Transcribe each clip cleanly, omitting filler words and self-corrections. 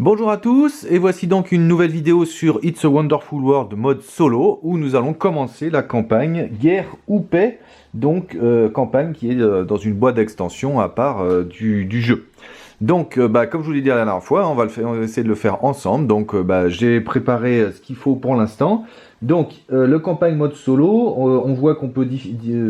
Bonjour à tous, et voici donc une nouvelle vidéo sur It's a Wonderful World mode solo, où nous allons commencer la campagne Guerre ou Paix, donc campagne qui est dans une boîte d'extension à part du jeu. Donc, comme je vous l'ai dit la dernière fois, on va essayer de le faire ensemble. Donc, j'ai préparé ce qu'il faut pour l'instant. Donc, le campagne mode solo, on voit qu'on peut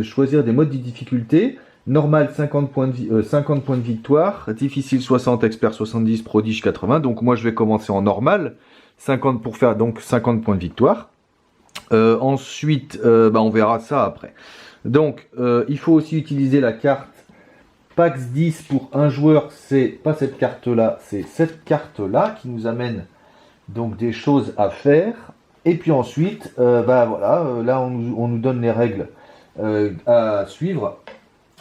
choisir des modes de difficulté. Normal 50 points de victoire, difficile 60, expert 70, prodige 80. Donc moi je vais commencer en normal, 50 pour faire donc 50 points de victoire. Ensuite, on verra ça après. Donc il faut aussi utiliser la carte PAX 10 pour un joueur, c'est pas cette carte là, c'est cette carte là qui nous amène donc des choses à faire. Et puis ensuite, là on nous donne les règles à suivre.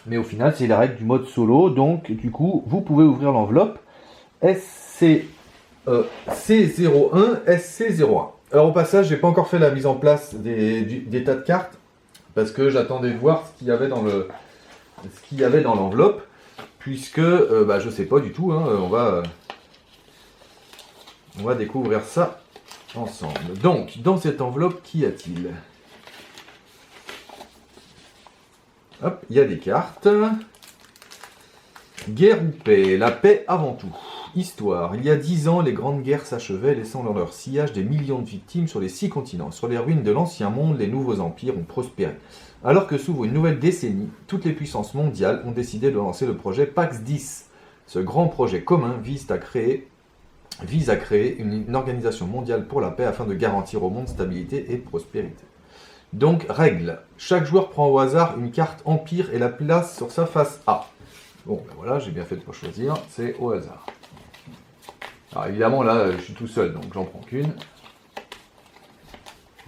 Mais au final, c'est les règles du mode solo. Donc, du coup, vous pouvez ouvrir l'enveloppe C01, SC01. Alors, au passage, j'ai pas encore fait la mise en place des tas de cartes parce que j'attendais de voir ce qu'il y avait dans l'enveloppe, puisque je sais pas du tout. Hein, on va découvrir ça ensemble. Donc, dans cette enveloppe, qu'y a-t-il ? Hop, il y a des cartes. Guerre ou paix, la paix avant tout. Histoire. Il y a 10 ans, les grandes guerres s'achevaient, laissant dans leur sillage des millions de victimes sur les 6 continents. Sur les ruines de l'ancien monde, les nouveaux empires ont prospéré. Alors que s'ouvre une nouvelle décennie, toutes les puissances mondiales ont décidé de lancer le projet PAX 10. Ce grand projet commun vise à créer une organisation mondiale pour la paix afin de garantir au monde stabilité et prospérité. Donc, règle. Chaque joueur prend au hasard une carte Empire et la place sur sa face A. Bon, voilà, j'ai bien fait de pas choisir, c'est au hasard. Alors évidemment, là, je suis tout seul, donc j'en prends qu'une.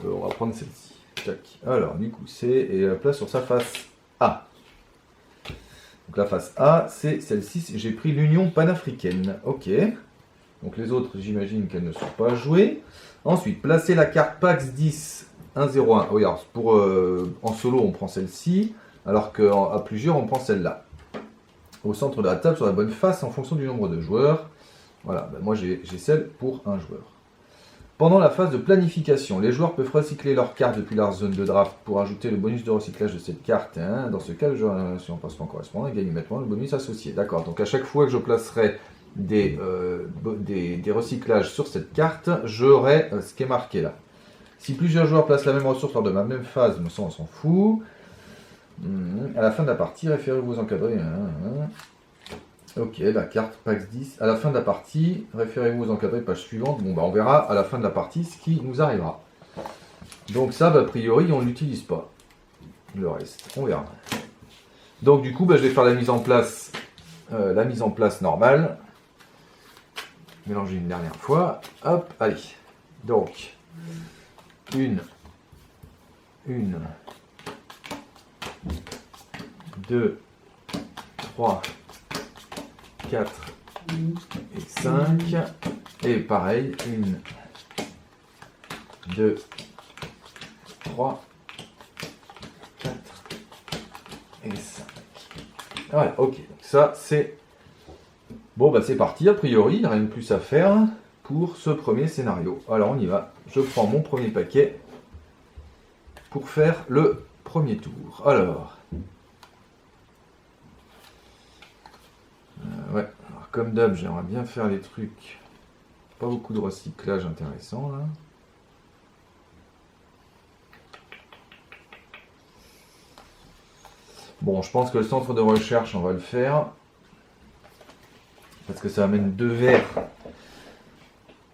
On va prendre celle-ci. Tac. Alors, du coup, et la place sur sa face A. Donc la face A, c'est celle-ci, j'ai pris l'Union panafricaine. Ok. Donc les autres, j'imagine qu'elles ne sont pas jouées. Ensuite, placer la carte PAX 10 1-0-1. Oh, regarde, en solo, on prend celle-ci, alors qu'à plusieurs, on prend celle-là. Au centre de la table, sur la bonne face, en fonction du nombre de joueurs. Voilà, moi j'ai celle pour un joueur. Pendant la phase de planification, les joueurs peuvent recycler leurs cartes depuis leur zone de draft pour ajouter le bonus de recyclage de cette carte. Hein. Dans ce cas, le joueur, si on passe pas correspondant, il gagne immédiatement le bonus associé. D'accord, donc à chaque fois que je placerai des recyclages sur cette carte, j'aurai ce qui est marqué là. Si plusieurs joueurs placent la même ressource lors de ma même phase, mais ça on s'en fout. À la fin de la partie, référez-vous aux encadrés. Ok, la carte PAX 10. À la fin de la partie, référez-vous aux encadrés, page suivante. Bon, on verra à la fin de la partie ce qui nous arrivera. Donc ça, a priori, on ne l'utilise pas. Le reste, on verra. Donc du coup, je vais faire la mise en place normale. Mélanger une dernière fois. Hop, allez. Donc... Une, 2, 3, 4 et 5. Et pareil, 1, 2, 3, 4 et 5. Voilà, ok. Donc ça, c'est... Bon, c'est parti. A priori, il n'y a rien de plus à faire pour ce premier scénario. Alors, on y va. Je prends mon premier paquet pour faire le premier tour. Alors, alors comme d'hab, j'aimerais bien faire les trucs. Pas beaucoup de recyclage intéressant là. Bon, je pense que le centre de recherche, on va le faire. Parce que ça amène 2 verres.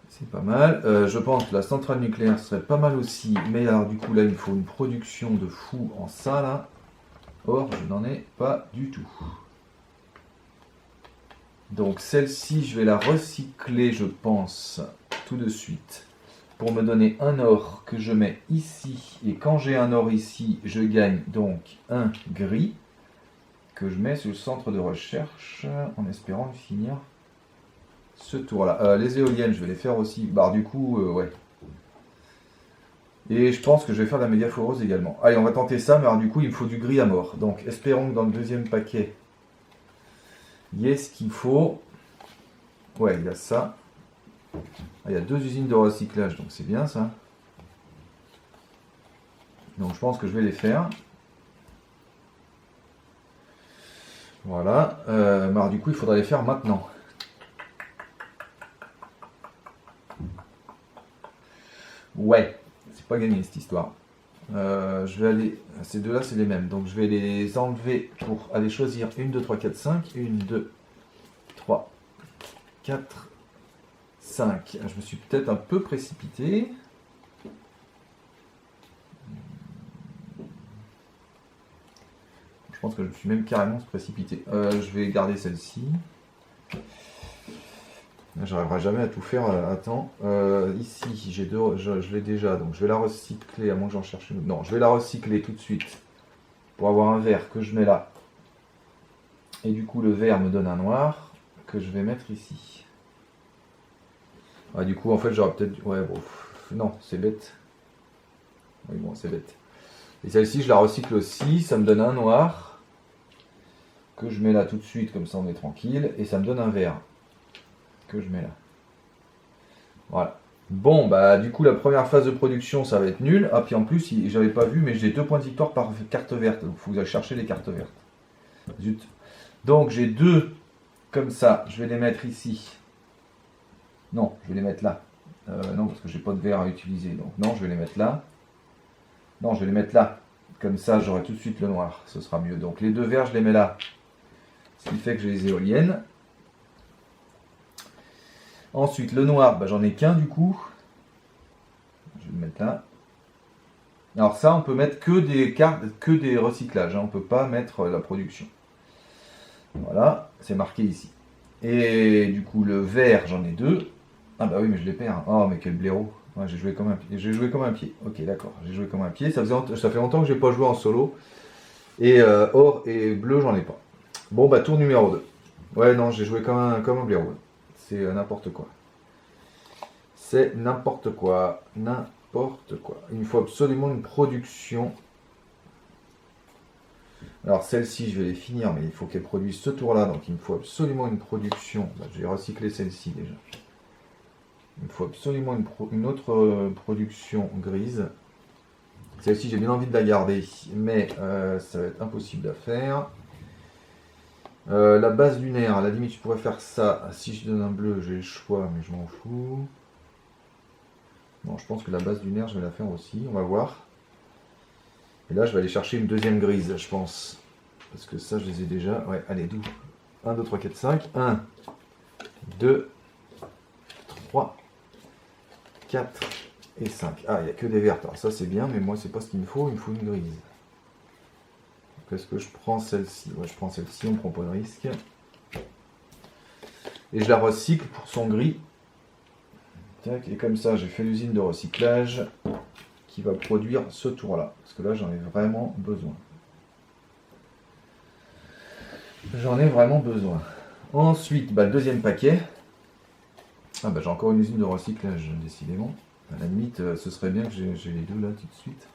C'est pas mal. Je pense que la centrale nucléaire serait pas mal aussi. Mais alors du coup là il me faut une production de fou en ça là. Or je n'en ai pas du tout. Donc celle-ci je vais la recycler je pense tout de suite. Pour me donner un or que je mets ici. Et quand j'ai un or ici je gagne donc un gris. Que je mets sur le centre de recherche. En espérant le finir. Ce tour là. Les éoliennes, je vais les faire aussi. Du coup, ouais. Et je pense que je vais faire de la mégaphorose également. Allez, on va tenter ça, mais alors du coup, il me faut du gris à mort. Donc, espérons que dans le deuxième paquet, il y ait ce qu'il faut. Ouais, il y a ça. Ah, il y a 2 usines de recyclage, donc c'est bien ça. Donc je pense que je vais les faire. Voilà. Alors du coup, il faudra les faire maintenant. Ouais, c'est pas gagné cette histoire. Je vais aller. Ces deux-là, c'est les mêmes. Donc je vais les enlever pour aller choisir 1, 2, 3, 4, 5. 1, 2, 3, 4, 5. Je me suis peut-être un peu précipité. Je pense que je me suis même carrément précipité. Je vais garder celle-ci. J'arriverai jamais à tout faire à temps. Ici, j'ai deux, je l'ai déjà, donc je vais la recycler, à moins que j'en cherche une autre. Non, je vais la recycler tout de suite pour avoir un vert que je mets là. Et du coup, le vert me donne un noir que je vais mettre ici. Ah, du coup, en fait, j'aurais peut-être... Ouais, bon, non, c'est bête. Oui, bon, c'est bête. Et celle-ci, je la recycle aussi, ça me donne un noir que je mets là tout de suite, comme ça on est tranquille, et ça me donne un vert que je mets là. Voilà. Bon, bah du coup, la première phase de production, ça va être nul. Ah, puis en plus, j'avais pas vu, mais j'ai 2 points de victoire par carte verte. Donc, il faut que j'aille chercher les cartes vertes. Zut. Donc, j'ai 2 comme ça. Je vais les mettre ici. Non, je vais les mettre là. Non, parce que j'ai pas de vert à utiliser. Donc, non, je vais les mettre là. Non, je vais les mettre là. Comme ça, j'aurai tout de suite le noir. Ce sera mieux. Donc, les 2 verts, je les mets là. Ce qui fait que j'ai les éoliennes. Ensuite, le noir, bah, j'en ai qu'un du coup. Je vais le mettre là. Alors ça, on peut mettre que des cartes, que des recyclages. Hein. On ne peut pas mettre la production. Voilà, c'est marqué ici. Et du coup, le vert, j'en ai 2. Ah bah oui, mais je les perds. Oh, mais quel blaireau. Ouais, j'ai joué comme un pied. J'ai joué comme un pied. Ok, d'accord. J'ai joué comme un pied. Ça fait longtemps que j'ai pas joué en solo. Et or et bleu, j'en ai pas. Bon, bah tour numéro 2. Ouais, non, j'ai joué comme un blaireau. C'est n'importe quoi. C'est n'importe quoi. N'importe quoi. Il me faut absolument une production. Alors celle-ci, je vais les finir, mais il faut qu'elle produise ce tour-là. Donc il me faut absolument une production. Bah, je vais recycler celle-ci déjà. Il me faut absolument une autre production grise. Celle-ci, j'ai bien envie de la garder, mais ça va être impossible à faire. La base lunaire, à la limite, je pourrais faire ça. Si je donne un bleu, j'ai le choix, mais je m'en fous. Bon, je pense que la base lunaire, je vais la faire aussi. On va voir. Et là, je vais aller chercher une deuxième grise, je pense. Parce que ça, je les ai déjà. Ouais, allez, d'où 1, 2, 3, 4, 5. 1, 2, 3, 4 et 5. Ah, il n'y a que des vertes. Alors ça, c'est bien, mais moi, c'est pas ce qu'il me faut. Il me faut une grise. Est-ce que je prends celle-ci? Ouais, je prends celle-ci, on ne prend pas de risque. Et je la recycle pour son gris. Tac, et comme ça, j'ai fait l'usine de recyclage qui va produire ce tour-là. Parce que là, j'en ai vraiment besoin. J'en ai vraiment besoin. Ensuite, bah, le deuxième paquet. Ah bah j'ai encore une usine de recyclage, décidément. À la limite, ce serait bien que j'ai les deux là tout de suite.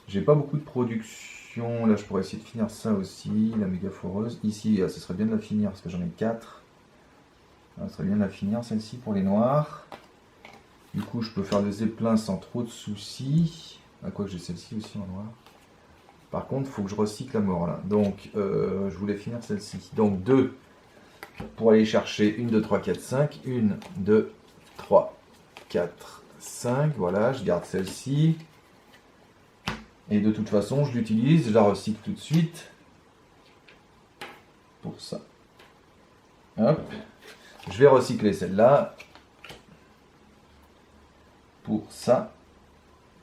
J'ai pas beaucoup de production. Là, je pourrais essayer de finir ça aussi. La méga foreuse. Ici, ce serait bien de la finir parce que j'en ai 4. Ce serait bien de la finir celle-ci pour les noirs. Du coup, je peux faire des zeppelins sans trop de soucis. À quoi que j'ai celle-ci aussi en noir. Par contre, il faut que je recycle la mort là. Donc, je voulais finir celle-ci. Donc, 2 pour aller chercher 1, 2, 3, 4, 5. 1, 2, 3, 4, 5. Voilà, je garde celle-ci. Et de toute façon, je l'utilise, je la recycle tout de suite. Pour ça. Hop. Je vais recycler celle-là. Pour ça.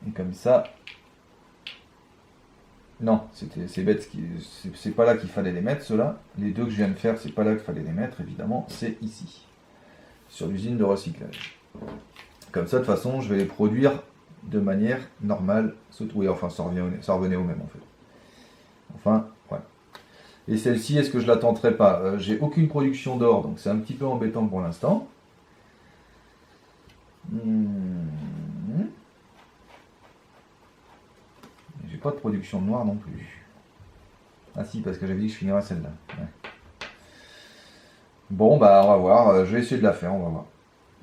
Et comme ça. Non, c'est bête, c'est pas là qu'il fallait les mettre, ceux-là. Les deux que je viens de faire, c'est pas là qu'il fallait les mettre, évidemment, c'est ici. Sur l'usine de recyclage. Comme ça, de toute façon, je vais les produire de manière normale. Oui, enfin, ça revenait au même, en fait. Enfin, voilà. Et celle-ci, est-ce que je la tenterai pas? J'ai aucune production d'or, donc c'est un petit peu embêtant pour l'instant. J'ai pas de production de noir non plus. Ah si, parce que j'avais dit que je finirais celle-là. Ouais. Bon, bah on va voir. Je vais essayer de la faire, on va voir.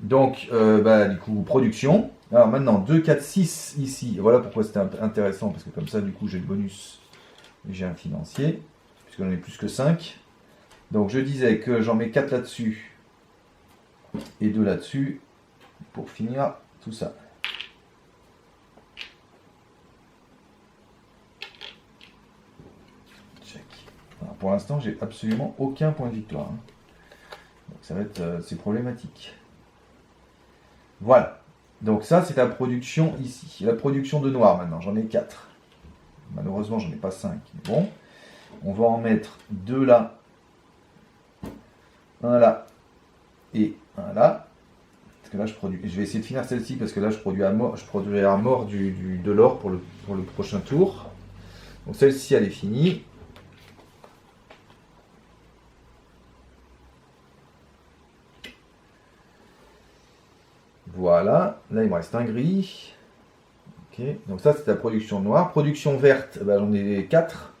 Donc, du coup, production. Alors maintenant, 2, 4, 6 ici. Voilà pourquoi c'était intéressant, parce que comme ça, du coup, j'ai le bonus et j'ai un financier, puisque j'en ai plus que 5. Donc, je disais que j'en mets 4 là-dessus et 2 là-dessus pour finir tout ça. Check. Alors, pour l'instant, j'ai absolument aucun point de victoire. Hein. Donc, ça va être, c'est problématique. Voilà. Donc ça, c'est la production ici. La production de noir maintenant, j'en ai 4. Malheureusement, j'en ai pas 5. Mais bon, on va en mettre 2 là, 1 là et 1 là. Parce que là, je vais essayer de finir celle-ci parce que là, je produis à mort de l'or pour le prochain tour. Donc celle-ci, elle est finie. Voilà. Là, il me reste un gris. Ok. Donc ça, c'est la production noire. Production verte, j'en ai 4.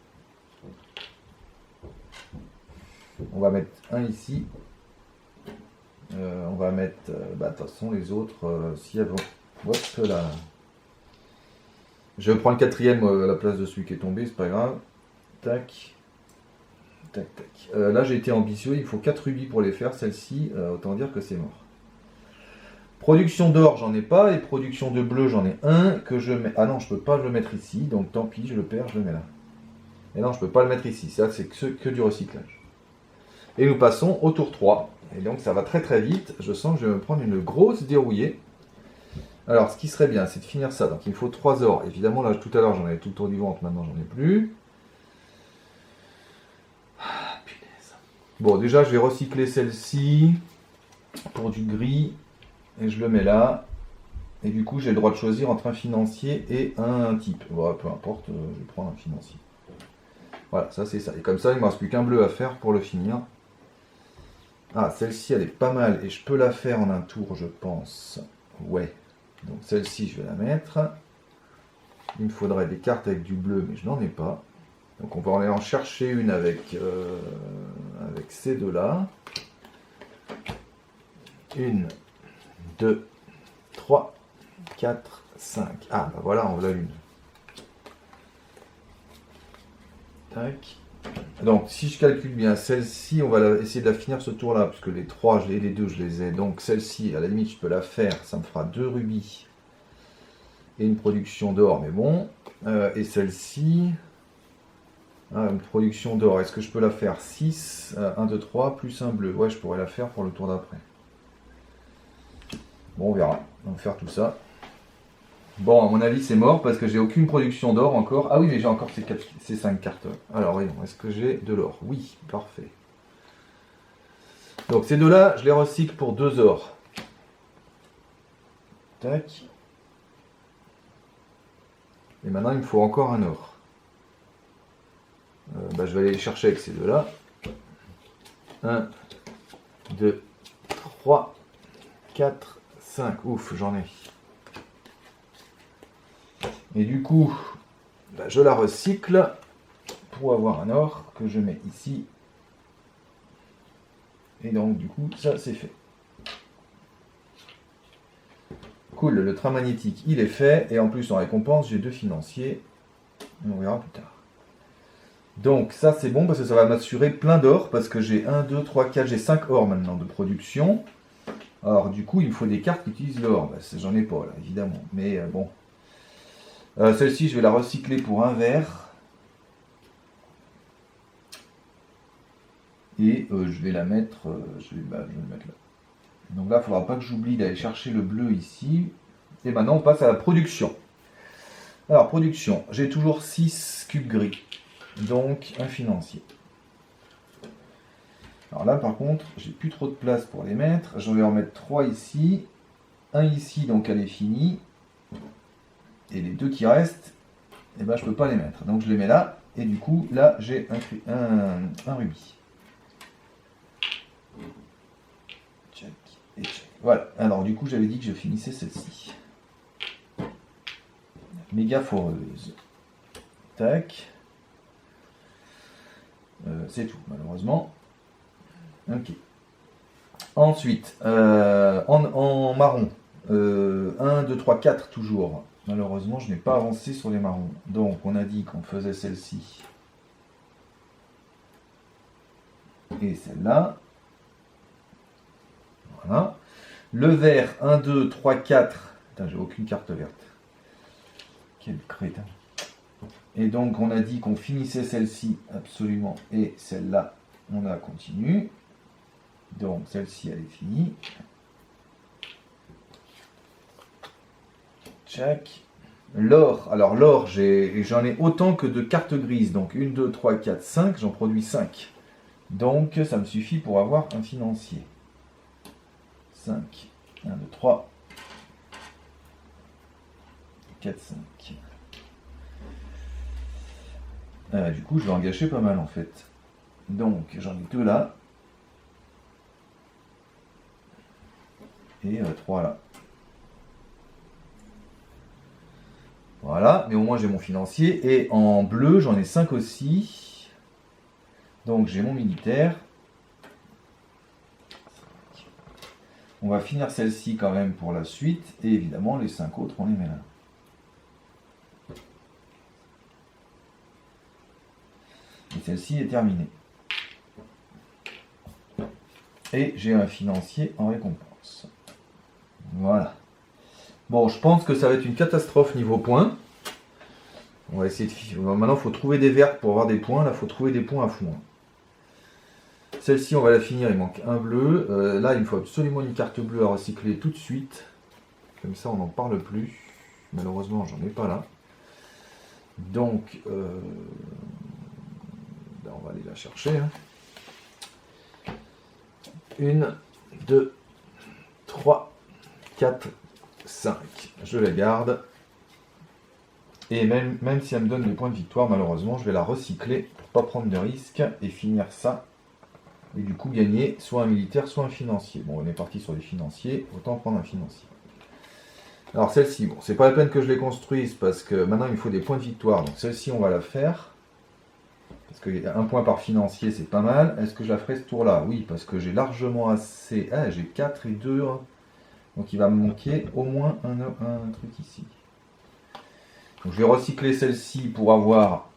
On va mettre un ici. On va mettre, de toute façon, les autres, si elles vont. Hop là. Je prends le 4e à la place de celui qui est tombé, c'est pas grave. Tac. Tac, tac. Là, j'ai été ambitieux, il faut 4 rubis pour les faire. Celle-ci, autant dire que c'est mort. Production d'or, j'en ai pas. Et production de bleu, j'en ai un que je mets. Ah non, je peux pas le mettre ici, donc tant pis, je le perds, je le mets là. Et non, je peux pas le mettre ici, ça, c'est que du recyclage. Et nous passons au tour 3. Et donc, ça va très très vite. Je sens que je vais me prendre une grosse dérouillée. Alors, ce qui serait bien, c'est de finir ça. Donc, il me faut 3 ors. Évidemment, là, tout à l'heure, j'en avais tout autour du ventre. Maintenant, j'en ai plus. Ah, punaise. Bon, déjà, je vais recycler celle-ci pour du gris. Et je le mets là. Et du coup, j'ai le droit de choisir entre un financier et un type. Bon, peu importe, je vais prendre un financier. Voilà, ça, c'est ça. Et comme ça, il ne me reste plus qu'un bleu à faire pour le finir. Ah, celle-ci, elle est pas mal. Et je peux la faire en un tour, je pense. Ouais. Donc celle-ci, je vais la mettre. Il me faudrait des cartes avec du bleu, mais je n'en ai pas. Donc on va aller en chercher une avec ces deux-là. 1, 2, 3, 4, 5. Ah, bah voilà, en voilà une. Tac. Donc si je calcule bien, celle-ci, on va essayer de la finir ce tour-là, puisque les 3 et les 2, je les ai. Donc celle-ci, à la limite, je peux la faire. Ça me fera 2 rubis. Et une production d'or, mais bon. Et celle-ci, une production d'or, est-ce que je peux la faire 6, 1, 2, 3, plus un bleu. Ouais, je pourrais la faire pour le tour d'après. Bon, on verra. On va faire tout ça. Bon, à mon avis, c'est mort parce que j'ai aucune production d'or encore. Ah oui, mais j'ai encore ces 5 cartes. Alors, voyons, est-ce que j'ai de l'or? Oui, parfait. Donc, ces deux-là, je les recycle pour 2 ors. Tac. Et maintenant, il me faut encore un or. Je vais aller les chercher avec ces deux-là. 1, 2, 3, 4, 5. Ouf, j'en ai. Et du coup, je la recycle pour avoir un or que je mets ici. Et donc, du coup, ça, c'est fait. Cool, le train magnétique, il est fait. Et en plus, en récompense, j'ai 2 financiers. On verra plus tard. Donc, ça, c'est bon parce que ça va m'assurer plein d'or. Parce que j'ai 1, 2, 3, 4, j'ai 5 or maintenant de production. Alors, du coup, il me faut des cartes qui utilisent l'or. J'en ai pas, là, évidemment. Mais bon. Celle-ci, je vais la recycler pour un vert. Et je vais la mettre, je vais le mettre là. Donc là, il ne faudra pas que j'oublie d'aller chercher le bleu ici. Et maintenant, on passe à la production. Alors, production, j'ai toujours 6 cubes gris. Donc, un financier. Alors là, par contre, j'ai plus trop de place pour les mettre. Je vais en mettre 3 ici. Un ici, donc elle est finie. Et les 2 qui restent, je ne peux pas les mettre. Donc, je les mets là. Et du coup, là, j'ai un rubis. Check et check. Voilà. Alors, du coup, j'avais dit que je finissais celle-ci. Méga foreuse. Tac. C'est tout, malheureusement. Ok. Ensuite, en marron, 1, 2, 3, 4 toujours. Malheureusement, je n'ai pas avancé sur les marrons. Donc, on a dit qu'on faisait celle-ci. Et celle-là. Voilà. Le vert, 1, 2, 3, 4. Putain, j'ai aucune carte verte. Quel crétin. Et donc, on a dit qu'on finissait celle-ci, absolument. Et celle-là, on la continue. Donc, celle-ci, elle est finie. Check. L'or, alors l'or, j'en ai autant que de cartes grises. Donc 1, 2, 3, 4, 5, j'en produis 5. Donc ça me suffit pour avoir un financier. 5, 1, 2, 3, 4, 5. Du coup, je vais en gâcher pas mal en fait. Donc j'en ai 2 là. Et 3 là. Voilà, mais au moins j'ai mon financier. Et en bleu, j'en ai 5 aussi. Donc j'ai mon militaire. On va finir celle-ci quand même pour la suite. Et évidemment, les 5 autres, on les met là. Et celle-ci est terminée. Et j'ai un financier en récompense. Voilà. Bon, je pense que ça va être une catastrophe niveau points. On va essayer de... Maintenant, il faut trouver des vertes pour avoir des points. Là, il faut trouver des points à fond. Celle-ci, on va la finir. Il manque un bleu. Là, il me faut absolument une carte bleue à recycler tout de suite. Comme ça, on n'en parle plus. Malheureusement, j'en ai pas là. Donc, là, on va aller la chercher. 1, 2, 3, 4, 5. Je la garde. Et même si elle me donne des points de victoire, malheureusement, je vais la recycler pour pas prendre de risques et finir ça. Et du coup, gagner soit un militaire, soit un financier. Bon, on est parti sur les financiers, autant prendre un financier. Alors celle-ci, bon, c'est pas la peine que je les construise parce que maintenant il me faut des points de victoire. Donc celle-ci, on va la faire. Parce que 1 point par financier, c'est pas mal. Est-ce que je la ferai ce tour-là? Oui, parce que j'ai largement assez... Ah, j'ai 4 et 2. Donc il va me manquer au moins un truc ici. Donc je vais recycler celle-ci pour avoir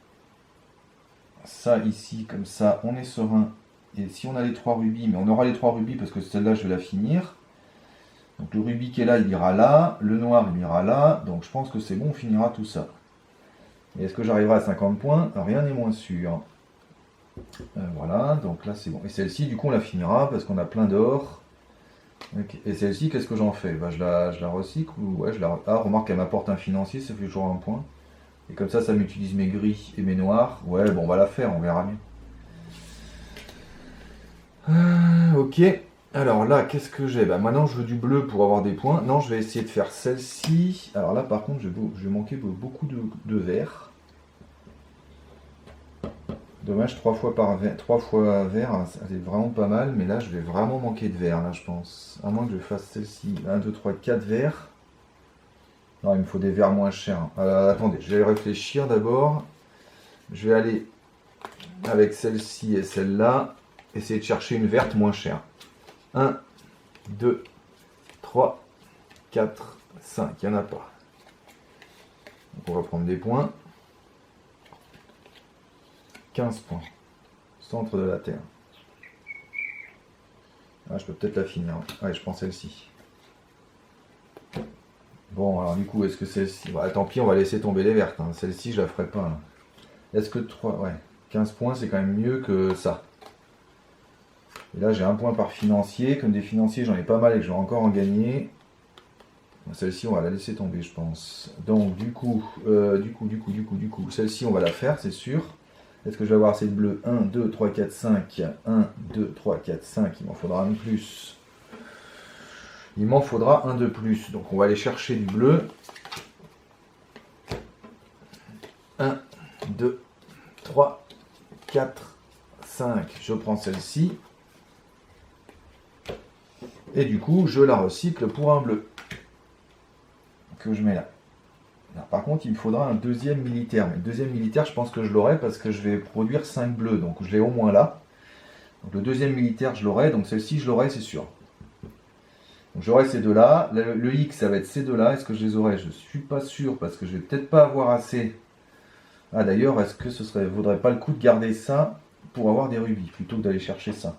ça ici, comme ça, on est serein. Et si on a les 3 rubis, mais on aura les 3 rubis parce que celle-là, je vais la finir. Donc le rubis qui est là, il ira là. Le noir, il ira là. Donc je pense que c'est bon, on finira tout ça. Et est-ce que j'arriverai à 50 points? Rien n'est moins sûr. Voilà, donc là c'est bon. Et celle-ci, du coup, on la finira parce qu'on a plein d'or. Okay. Et celle-ci, qu'est-ce que j'en fais? Je la recycle ou ouais, Ah, remarque, elle m'apporte un financier, ça fait toujours un point. Et comme ça m'utilise mes gris et mes noirs. Ouais, bon, on va la faire, on verra bien. Ok. Alors là, qu'est-ce que j'ai? Maintenant, je veux du bleu pour avoir des points. Non, je vais essayer de faire celle-ci. Alors là, par contre, je vais manquer beaucoup de vert. Dommage, 3 fois vert, c'est vraiment pas mal, mais là je vais vraiment manquer de vert, là je pense. À moins que je fasse celle-ci, 1, 2, 3, 4 verts. Non, il me faut des verts moins chers. Attendez, je vais réfléchir d'abord. Je vais aller avec celle-ci et celle-là, essayer de chercher une verte moins chère. 1, 2, 3, 4, 5, il n'y en a pas. Donc on va prendre des points. 15 points. Centre de la Terre. Ah, je peux peut-être la finir. Ouais, je prends celle-ci. Bon, alors du coup, est-ce que celle-ci... Bah, tant pis, on va laisser tomber les vertes. Celle-ci, je la ferai pas. Est-ce que 3... Ouais, 15 points, c'est quand même mieux que ça. Et là, j'ai 1 point par financier. Comme des financiers, j'en ai pas mal et que je vais encore en gagner. Celle-ci, on va la laisser tomber, je pense. Donc, du coup, celle-ci, on va la faire, c'est sûr. Est-ce que je vais avoir assez de bleu? 1, 2, 3, 4, 5. 1, 2, 3, 4, 5. Il m'en faudra un de plus. Il m'en faudra un de plus. Donc on va aller chercher du bleu. 1, 2, 3, 4, 5. Je prends celle-ci. Et du coup, je la recycle pour un bleu. Que je mets là. Alors, par contre, il me faudra un deuxième militaire. Mais le deuxième militaire, je pense que je l'aurai parce que je vais produire 5 bleus. Donc je l'ai au moins là. Donc le deuxième militaire, je l'aurai. Donc celle-ci, je l'aurai, c'est sûr. Donc j'aurai ces deux-là. Le X, ça va être ces deux-là. Est-ce que je les aurai? Je ne suis pas sûr parce que je vais peut-être pas avoir assez. Ah d'ailleurs, est-ce que ce serait, vaudrait pas le coup de garder ça pour avoir des rubis plutôt que d'aller chercher ça?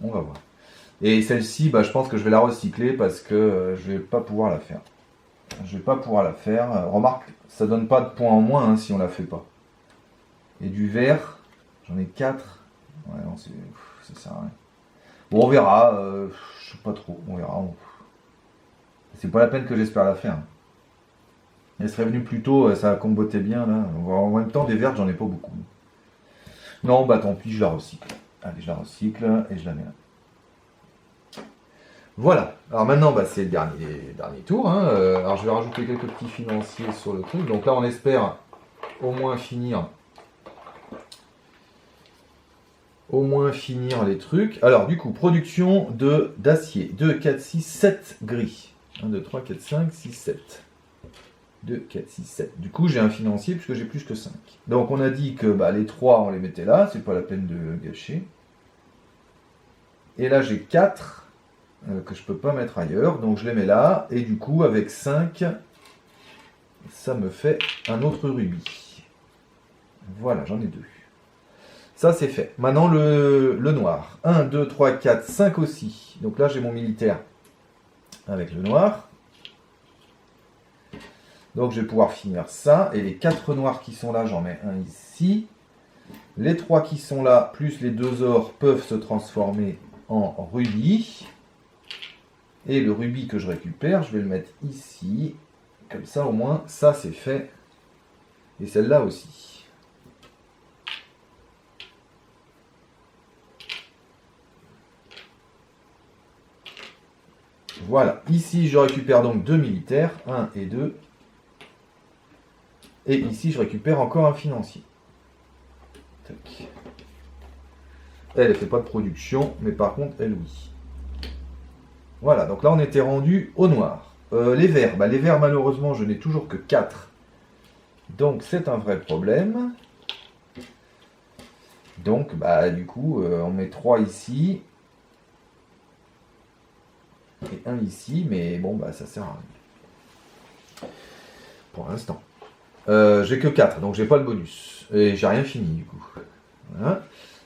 On va voir. Et celle-ci, bah, je pense que je vais la recycler parce que je vais pas pouvoir la faire. Je vais pas pouvoir la faire. Remarque, ça donne pas de points en moins hein, si on la fait pas. Et du vert, j'en ai 4. Ouais, non, ça sert à rien. Bon, on verra. Je sais pas trop. On verra. C'est pas la peine que j'espère la faire. Elle serait venue plus tôt, ça a comboté bien là. En même temps, des vertes, j'en ai pas beaucoup. Non, bah tant pis, je la recycle. Allez, je la recycle et je la mets là. Voilà. Alors maintenant, bah, c'est le dernier tour. Hein. Alors je vais rajouter quelques petits financiers sur le truc. Donc là, on espère au moins finir les trucs. Alors du coup, production d'acier. 2, 4, 6, 7 gris. 1, 2, 3, 4, 5, 6, 7. 2, 4, 6, 7. Du coup, j'ai un financier puisque j'ai plus que 5. Donc on a dit que bah, les 3, on les mettait là. C'est pas la peine de gâcher. Et là, j'ai 4 que je peux pas mettre ailleurs. Donc je les mets là. Et du coup, avec 5, ça me fait un autre rubis. Voilà, j'en ai 2. Ça, c'est fait. Maintenant, le noir. 1, 2, 3, 4, 5 aussi. Donc là, j'ai mon militaire avec le noir. Donc, je vais pouvoir finir ça. Et les 4 noirs qui sont là, j'en mets un ici. Les 3 qui sont là, plus les 2 ors, peuvent se transformer en rubis. Et le rubis que je récupère, je vais le mettre ici. Comme ça, au moins, ça, c'est fait. Et celle-là aussi. Voilà, ici je récupère donc 2 militaires, 1 et 2. Et ici je récupère encore un financier. Tac. Elle ne fait pas de production, mais par contre elle oui. Voilà, donc là on était rendu au noir. Les verts, les verts malheureusement je n'ai toujours que 4. Donc c'est un vrai problème. Donc du coup on met 3 ici. Et un ici, mais bon, ça sert à rien. Pour l'instant. J'ai que 4, donc j'ai pas le bonus. Et j'ai rien fini, du coup. Voilà.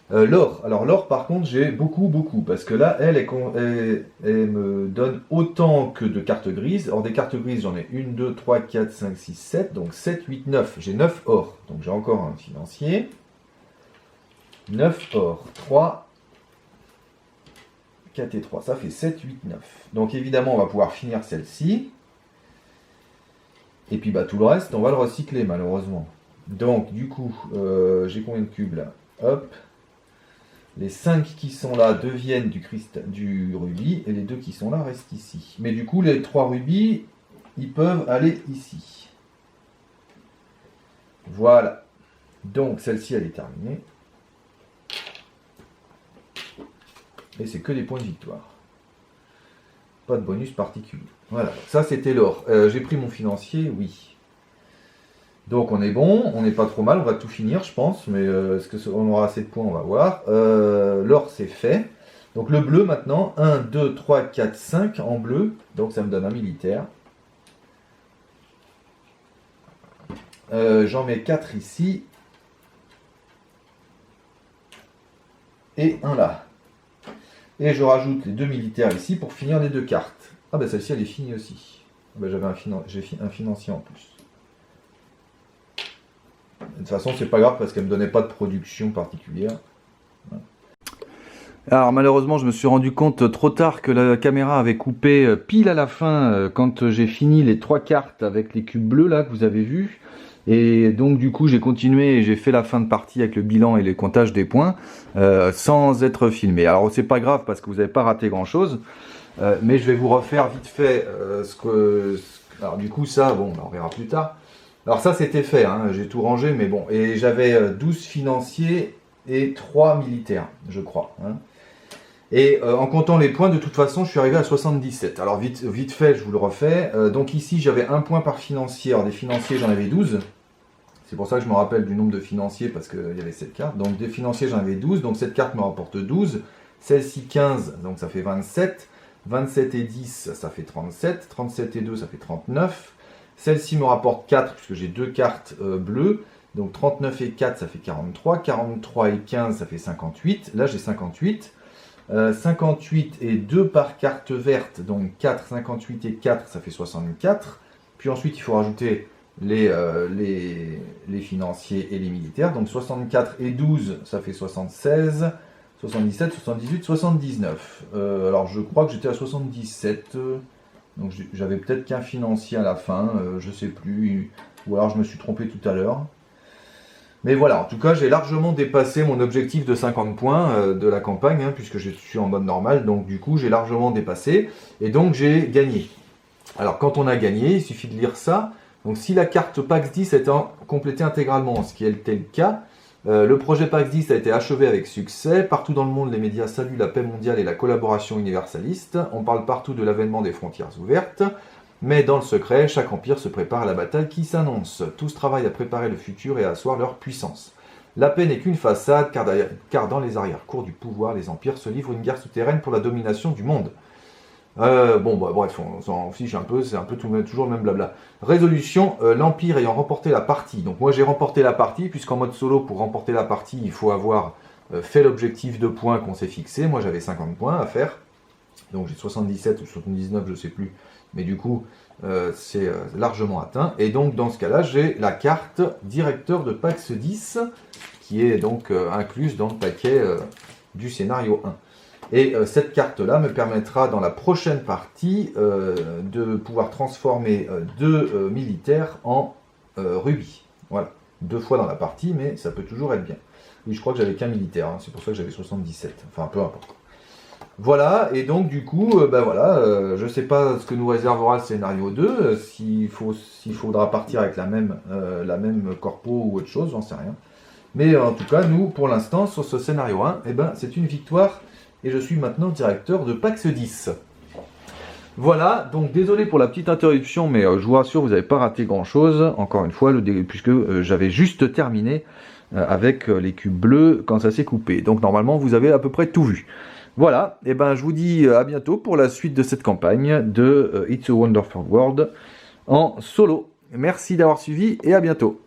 L'or. Alors l'or, par contre, j'ai beaucoup, parce que là, elle me donne autant que de cartes grises. Or, des cartes grises, j'en ai 1, 2, 3, 4, 5, 6, 7. Donc 7, 8, 9. J'ai 9 or. Donc j'ai encore un financier. 9 or. 3, 4 et 3, ça fait 7, 8, 9. Donc évidemment, on va pouvoir finir celle-ci. Et puis tout le reste, on va le recycler malheureusement. Donc du coup, j'ai combien de cubes là? Hop. Les 5 qui sont là deviennent du rubis. Et les 2 qui sont là restent ici. Mais du coup, les 3 rubis, ils peuvent aller ici. Voilà. Donc celle-ci, elle est terminée. Et c'est que des points de victoire. Pas de bonus particulier. Voilà, ça c'était l'or. J'ai pris mon financier, oui. Donc on est bon, on n'est pas trop mal, on va tout finir je pense, mais est-ce qu'on aura assez de points, on va voir. L'or c'est fait. Donc le bleu maintenant, 1, 2, 3, 4, 5 en bleu, donc ça me donne un militaire. J'en mets 4 ici. Et un là. Et je rajoute les 2 militaires ici pour finir les 2 cartes. Ah celle-ci elle est finie aussi. J'ai un financier en plus. De toute façon c'est pas grave parce qu'elle me donnait pas de production particulière. Voilà. Alors malheureusement je me suis rendu compte trop tard que la caméra avait coupé pile à la fin quand j'ai fini les 3 cartes avec les cubes bleus là que vous avez vus. Et donc du coup j'ai continué et j'ai fait la fin de partie avec le bilan et les comptages des points sans être filmé. Alors c'est pas grave parce que vous n'avez pas raté grand chose, mais je vais vous refaire vite fait alors du coup ça, on verra plus tard. Alors ça c'était fait, hein, j'ai tout rangé, mais bon, et j'avais 12 financiers et 3 militaires, je crois. Hein. Et en comptant les points, de toute façon, je suis arrivé à 77. Alors vite fait, je vous le refais. Donc ici, j'avais un point par financier. Alors des financiers, j'en avais 12. C'est pour ça que je me rappelle du nombre de financiers, parce qu'il y avait cette carte. Donc des financiers, j'en avais 12, donc cette carte me rapporte 12. Celle-ci 15, donc ça fait 27. 27 et 10, ça fait 37. 37 et 2, ça fait 39. Celle-ci me rapporte 4, puisque j'ai deux cartes bleues. Donc 39 et 4, ça fait 43. 43 et 15, ça fait 58. Là, j'ai 58. 58 et 2 par carte verte, donc 4, 58 et 4, ça fait 64. Puis ensuite, il faut rajouter les financiers et les militaires. Donc 64 et 12, ça fait 76, 77, 78, 79. Alors je crois que j'étais à 77, donc j'avais peut-être qu'un financier à la fin, je sais plus, ou alors je me suis trompé tout à l'heure. Mais voilà, en tout cas, j'ai largement dépassé mon objectif de 50 points de la campagne, hein, puisque je suis en mode normal, donc du coup, j'ai largement dépassé, et donc j'ai gagné. Alors, quand on a gagné, il suffit de lire ça. Donc, si la carte PAX 10 est complétée intégralement, ce qui était le cas, le projet PAX 10 a été achevé avec succès. Partout dans le monde, les médias saluent la paix mondiale et la collaboration universaliste. On parle partout de l'avènement des frontières ouvertes. Mais dans le secret, chaque empire se prépare à la bataille qui s'annonce. Tous travaillent à préparer le futur et à asseoir leur puissance. La paix n'est qu'une façade, car dans les arrière-cours du pouvoir, les empires se livrent une guerre souterraine pour la domination du monde. Bref, on s'en fiche un peu, c'est un peu toujours le même blabla. Résolution, l'Empire ayant remporté la partie. Donc moi j'ai remporté la partie, puisqu'en mode solo, pour remporter la partie, il faut avoir fait l'objectif de points qu'on s'est fixé. Moi j'avais 50 points à faire, donc j'ai 77 ou 79, je sais plus. Mais du coup, c'est largement atteint. Et donc dans ce cas-là, j'ai la carte directeur de PAX 10, qui est donc incluse dans le paquet du scénario 1. Et cette carte-là me permettra dans la prochaine partie de pouvoir transformer deux militaires en rubis. Voilà, 2 fois dans la partie, mais ça peut toujours être bien. Oui, je crois que j'avais qu'un militaire, hein, c'est pour ça que j'avais 77. Enfin, peu importe. Voilà, et donc du coup, je sais pas ce que nous réservera le scénario 2, s'il faudra partir avec la même corpo ou autre chose, j'en sais rien. Mais en tout cas, nous, pour l'instant, sur ce scénario 1, c'est une victoire. Et je suis maintenant directeur de PAX 10. Voilà, donc désolé pour la petite interruption, mais je vous rassure, vous n'avez pas raté grand-chose, encore une fois, puisque j'avais juste terminé avec les cubes bleus quand ça s'est coupé. Donc normalement, vous avez à peu près tout vu. Voilà, et je vous dis à bientôt pour la suite de cette campagne de It's a Wonderful World en solo. Merci d'avoir suivi et à bientôt.